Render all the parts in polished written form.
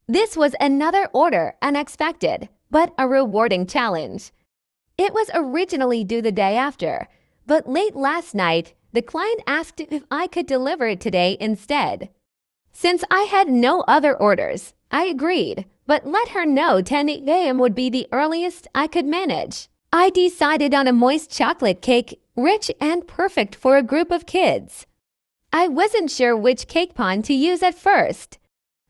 This was another order, unexpected, but a rewarding challenge. It was originally due the day after, but late last night, the client asked if I could deliver it today instead. Since I had no other orders, I agreed, but let her know 10 a.m. would be the earliest I could manage. I decided on a moist chocolate cake, rich and perfect for a group of kids. I wasn't sure which cake pan to use at first.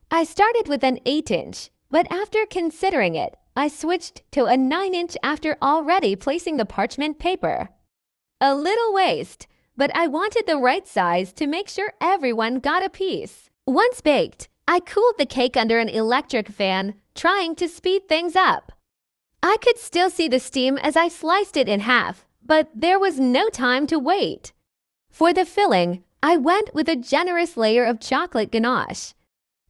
I started with an 8-inch, but after considering it, I switched to a 9-inch after already placing the parchment paper. A little waste, but I wanted the right size to make sure everyone got a piece. Once baked, I cooled the cake under an electric fan, trying to speed things up. I could still see the steam as I sliced it in half, but there was no time to wait. For the filling, I went with a generous layer of chocolate ganache.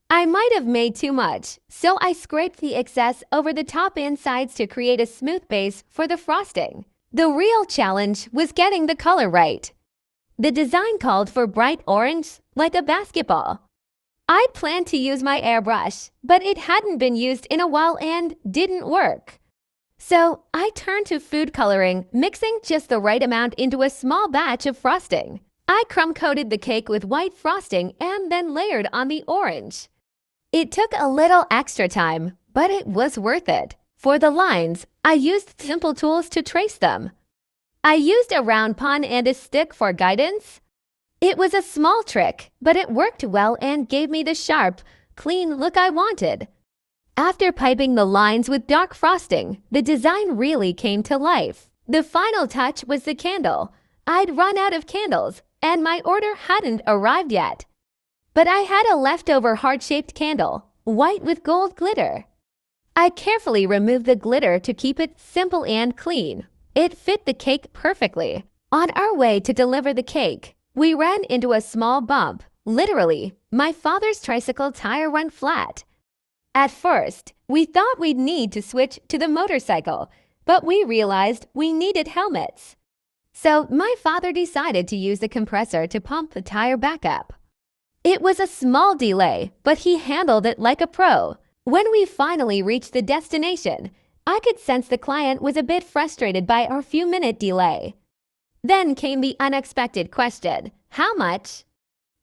I might have made too much, so I scraped the excess over the top and sides to create a smooth base for the frosting. The real challenge was getting the color right. The design called for bright orange, like a basketball. I'd planned to use my airbrush, but it hadn't been used in a while and didn't work. So I turned to food coloring, mixing just the right amount into a small batch of frosting. I crumb-coated the cake with white frosting and then layered on the orange. It took a little extra time, but it was worth it. For the lines, I used simple tools to trace them. I used a round pan and a stick for guidance. It was a small trick, but it worked well and gave me the sharp, clean look I wanted. After piping the lines with dark frosting, the design really came to life. The final touch was the candle. I'd run out of candles, and my order hadn't arrived yet. But I had a leftover heart-shaped candle, white with gold glitter. I carefully removed the glitter to keep it simple and clean. It fit the cake perfectly. On our way to deliver the cake, we ran into a small bump. Literally, my father's tricycle tire went flat. At first, we thought we'd need to switch to the motorcycle, but we realized we needed helmets. So my father decided to use the compressor to pump the tire back up. It was a small delay, but he handled it like a pro. When we finally reached the destination, I could sense the client was a bit frustrated by our few-minute delay. Then came the unexpected question, how much?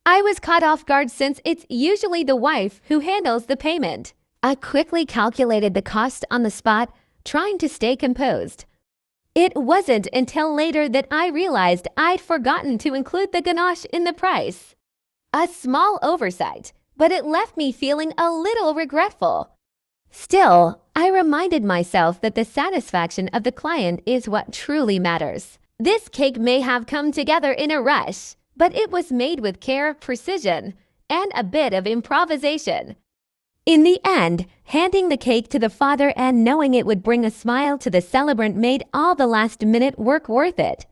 I was caught off guard since it's usually the wife who handles the payment. I quickly calculated the cost on the spot, trying to stay composed. It wasn't until later that I realized I'd forgotten to include the ganache in the price. A small oversight, but it left me feeling a little regretful. Still, I reminded myself that the satisfaction of the client is what truly matters. This cake may have come together in a rush, but it was made with care, precision, and a bit of improvisation. In the end, handing the cake to the father and knowing it would bring a smile to the celebrant made all the last-minute work worth it.